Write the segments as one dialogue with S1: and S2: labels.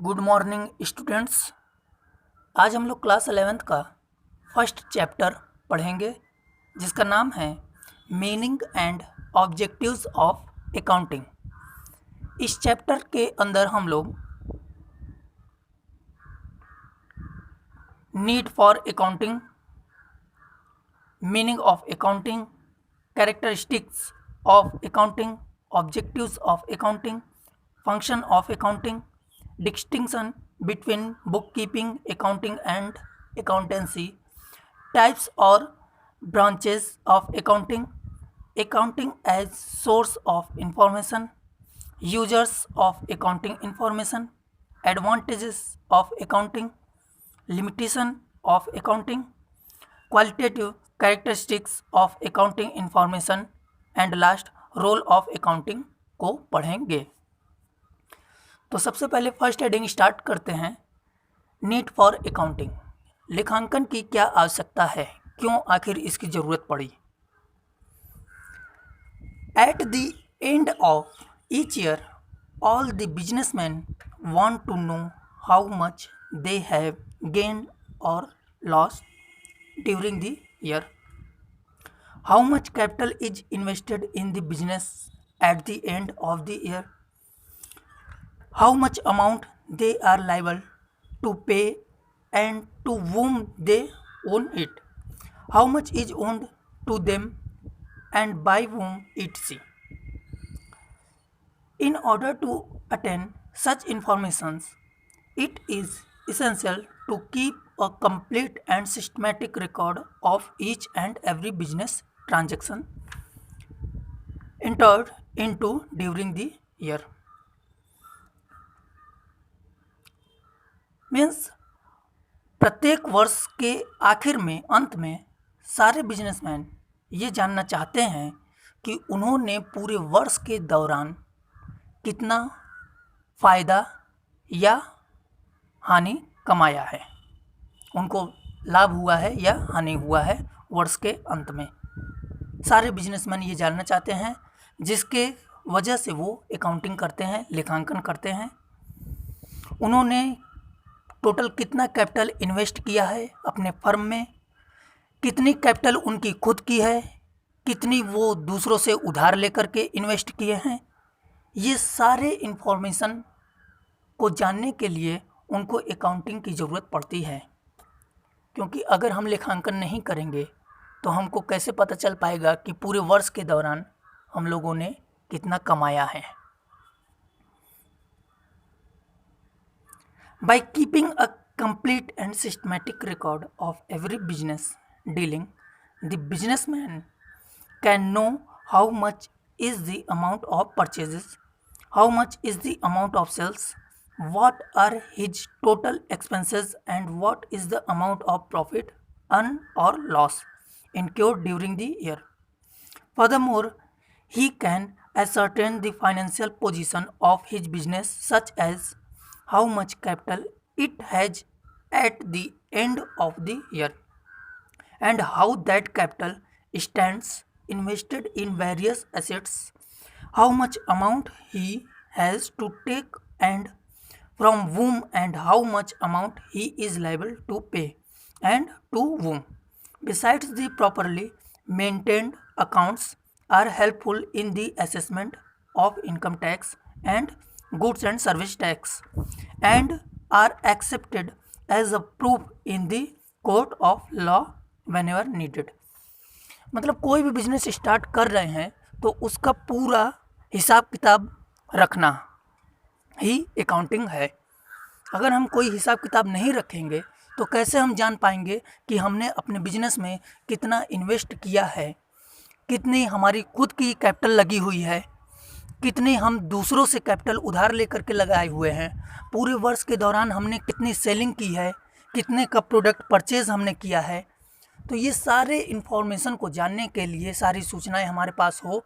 S1: Good morning students. आज हम लोग क्लास 11th का फर्स्ट चैप्टर पढ़ेंगे जिसका नाम है meaning and objectives of accounting. इस चैप्टर के अंदर हम लोग need for accounting, meaning of accounting, characteristics of accounting, objectives of accounting, function of accounting, distinction between bookkeeping, accounting and accountancy, types or branches of accounting, accounting as source of information, users of accounting information, advantages of accounting, limitation of accounting, qualitative characteristics of accounting information and last role of accounting को पढ़ेंगे। तो सबसे पहले first heading start करते हैं। Need for accounting, लेखांकन की क्या आवश्यकता है, क्यों आखिर इसकी ज़रूरत पड़ी। At the end of each year all the businessman want to know how much they have gain or loss during the year, how much capital is invested in the business at the end of the year, how much amount they are liable to pay and to whom they own it, how much is owned to them and by whom etc. In order to attain such informations, it is essential to keep a complete and systematic record of each and every business transaction entered into during the year. Means प्रत्येक वर्ष के आखिर में, अंत में सारे businessman ये जानना चाहते हैं कि उन्होंने पूरे वर्ष के दौरान कितना फ़ायदा या हानि कमाया है, उनको लाभ हुआ है या हानि हुआ है वर्ष के अंत में। सारे बिजनेसमैन ये जानना चाहते हैं, जिसके वजह से वो अकाउंटिंग करते हैं, लेखांकन करते हैं। उन्होंने टोटल कितना कैपिटल इन्वेस्ट किया है अपने फर्म में, कितनी कैपिटल उनकी खुद की है, कितनी वो दूसरों से उधार लेकर के इन्वेस्ट किए हैं। ये सारे इन्फॉर्मेशन को जानने के लिए उनको अकाउंटिंग की ज़रूरत पड़ती है, क्योंकि अगर हम लेखांकन नहीं करेंगे तो हमको कैसे पता चल पाएगा कि पूरे वर्ष के दौरान हम लोगों ने कितना कमाया है। By keeping a complete and systematic record of every business dealing, the businessman can know how much is the amount of purchases, how much is the amount of sales, what are his total expenses and what is the amount of profit earned or loss incurred during the year. Furthermore, he can ascertain the financial position of his business, such as how much capital it has at the end of the year and how that capital stands invested in various assets, how much amount he has to take and from whom and how much amount he is liable to pay and to whom. Besides, the properly maintained accounts are helpful in the assessment of income tax and goods and service tax and are accepted as a proof in the court of law whenever needed. मतलब कोई भी business start कर रहे हैं तो उसका पूरा हिसाब किताब रखना ही अकाउंटिंग है। अगर हम कोई हिसाब किताब नहीं रखेंगे तो कैसे हम जान पाएंगे कि हमने अपने बिजनेस में कितना इन्वेस्ट किया है, कितनी हमारी खुद की कैपिटल लगी हुई है, कितनी हम दूसरों से कैपिटल उधार लेकर के लगाए हुए हैं, पूरे वर्ष के दौरान हमने कितनी सेलिंग की है, कितने का प्रोडक्ट परचेज़ हमने किया है। तो ये सारे इन्फॉर्मेशन को जानने के लिए, सारी सूचनाएं हमारे पास हो,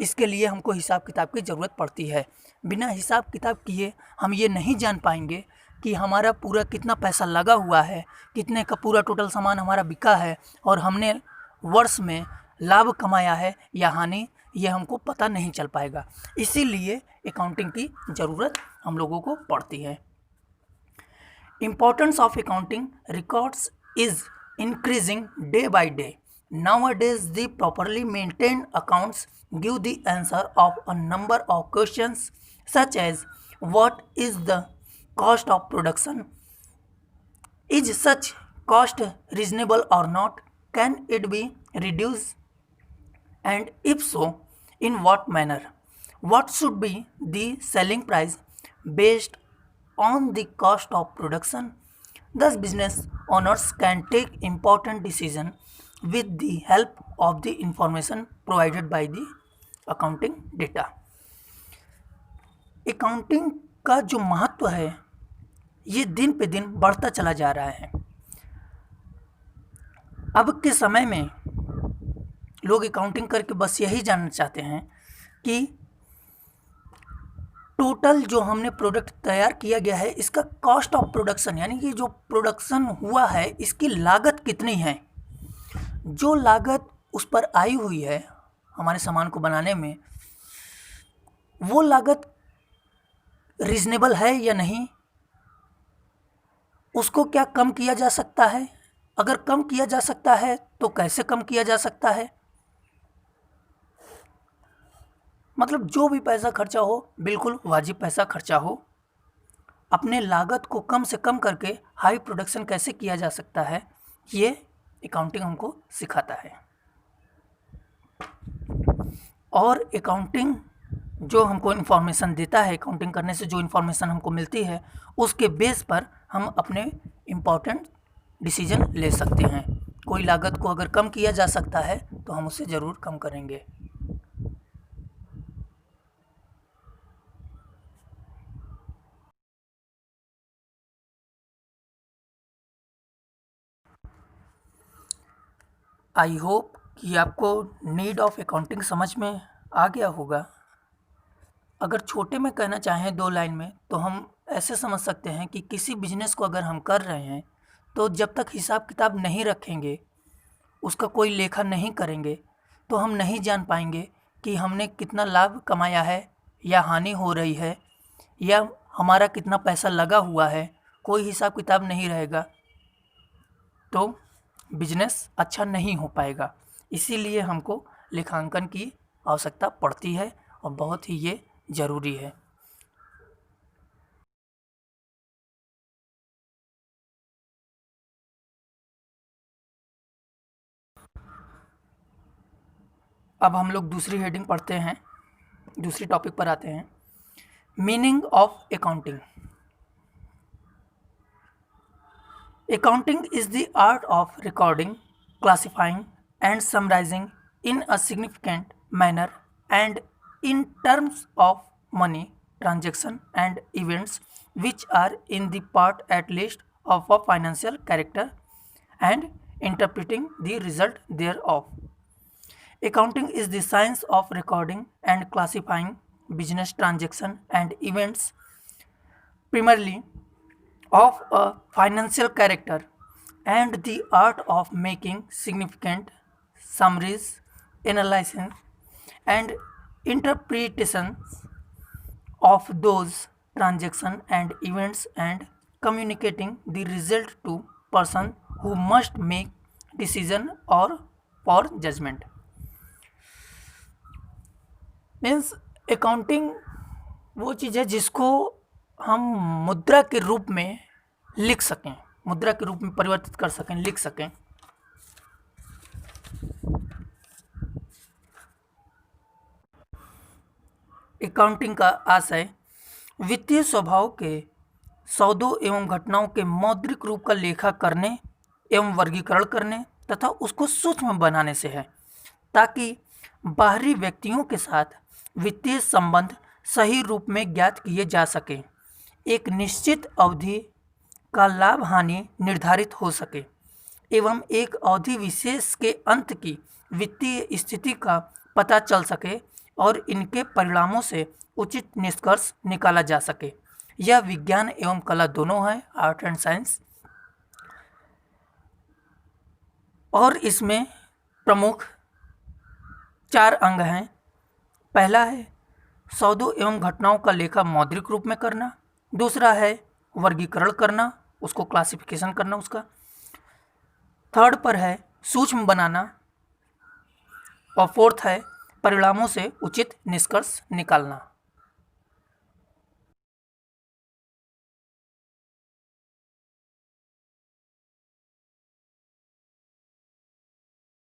S1: इसके लिए हमको हिसाब किताब की ज़रूरत पड़ती है। बिना हिसाब किताब किए हम ये नहीं जान पाएंगे कि हमारा पूरा कितना पैसा लगा हुआ है, कितने का पूरा टोटल सामान हमारा बिका है और हमने वर्ष में लाभ कमाया है या हानि, ये हमको पता नहीं चल पाएगा। इसीलिए अकाउंटिंग की ज़रूरत हम लोगों को पड़ती है। Importance of accounting records is increasing day by day. Nowadays, the properly maintained accounts give the answer of a number of questions such as what is the cost of production? Is such cost reasonable or not? Can it be reduced? And if so, in what manner? What should be the selling price based on the cost of production? Thus, business owners can take important decisions with the help of the information provided by the accounting data. Accounting का जो महत्व है ये दिन पे दिन बढ़ता चला जा रहा है। अब के समय में लोग अकाउंटिंग करके बस यही जानना चाहते हैं कि टोटल जो हमने प्रोडक्ट तैयार किया गया है इसका कॉस्ट ऑफ प्रोडक्शन यानी कि जो प्रोडक्शन हुआ है इसकी लागत कितनी है। जो लागत उस पर आई हुई है हमारे सामान को बनाने में वो लागत रीजनेबल है या नहीं, उसको क्या कम किया जा सकता है, अगर कम किया जा सकता है तो कैसे कम किया जा सकता है। मतलब जो भी पैसा खर्चा हो बिल्कुल वाजिब पैसा खर्चा हो। अपने लागत को कम से कम करके हाई प्रोडक्शन कैसे किया जा सकता है ये अकाउंटिंग हमको सिखाता है। और अकाउंटिंग जो हमको इन्फॉर्मेशन देता है, अकाउंटिंग करने से जो इन्फॉर्मेशन हमको मिलती है उसके बेस पर हम अपने इम्पॉर्टेंट डिसीजन ले सकते हैं। कोई लागत को अगर कम किया जा सकता है तो हम उसे ज़रूर कम करेंगे। आई होप कि आपको नीड ऑफ अकाउंटिंग समझ में आ गया होगा। अगर छोटे में कहना चाहें 2 लाइन में तो हम ऐसे समझ सकते हैं कि किसी बिजनेस को अगर हम कर रहे हैं तो जब तक हिसाब किताब नहीं रखेंगे, उसका कोई लेखा नहीं करेंगे तो हम नहीं जान पाएंगे कि हमने कितना लाभ कमाया है या हानि हो रही है या हमारा कितना पैसा लगा हुआ है। कोई हिसाब किताब नहीं रहेगा तो बिजनेस अच्छा नहीं हो पाएगा। इसीलिए हमको लेखांकन की आवश्यकता पड़ती है और बहुत ही ये ज़रूरी है। अब हम लोग दूसरी हेडिंग पढ़ते हैं, दूसरी टॉपिक पर आते हैं। Meaning of accounting. Accounting is the art of recording, classifying, and summarizing in a significant manner and in terms of money, transaction, and events which are in the part at least of a financial character and interpreting the result thereof. Accounting is the science of recording and classifying business transactions and events primarily of a financial character and the art of making significant summaries, analyzing, and interpretations of those transactions and events and communicating the result to person who must make decision or for judgment. Means accounting वो चीज़ है जिसको हम मुद्रा के रूप में लिख सकें, मुद्रा के रूप में परिवर्तित कर सकें, लिख सकें। अकाउंटिंग का आशय वित्तीय स्वभाव के सौदों एवं घटनाओं के मौद्रिक रूप का लेखा करने एवं वर्गीकरण करने तथा उसको सूक्ष्म बनाने से है, ताकि बाहरी व्यक्तियों के साथ वित्तीय संबंध सही रूप में ज्ञात किए जा सके, एक निश्चित अवधि का लाभ हानि निर्धारित हो सके एवं एक अवधि विशेष के अंत की वित्तीय स्थिति का पता चल सके और इनके परिणामों से उचित निष्कर्ष निकाला जा सके। यह विज्ञान एवं कला दोनों है, आर्ट एंड साइंस। और इसमें प्रमुख 4 अंग हैं। पहला है सौदों एवं घटनाओं का लेखा मौद्रिक रूप में करना, दूसरा है वर्गीकरण करना, उसको क्लासिफिकेशन करना उसका। थर्ड पर है सूक्ष्म बनाना, और फोर्थ है परिणामों से उचित निष्कर्ष निकालना।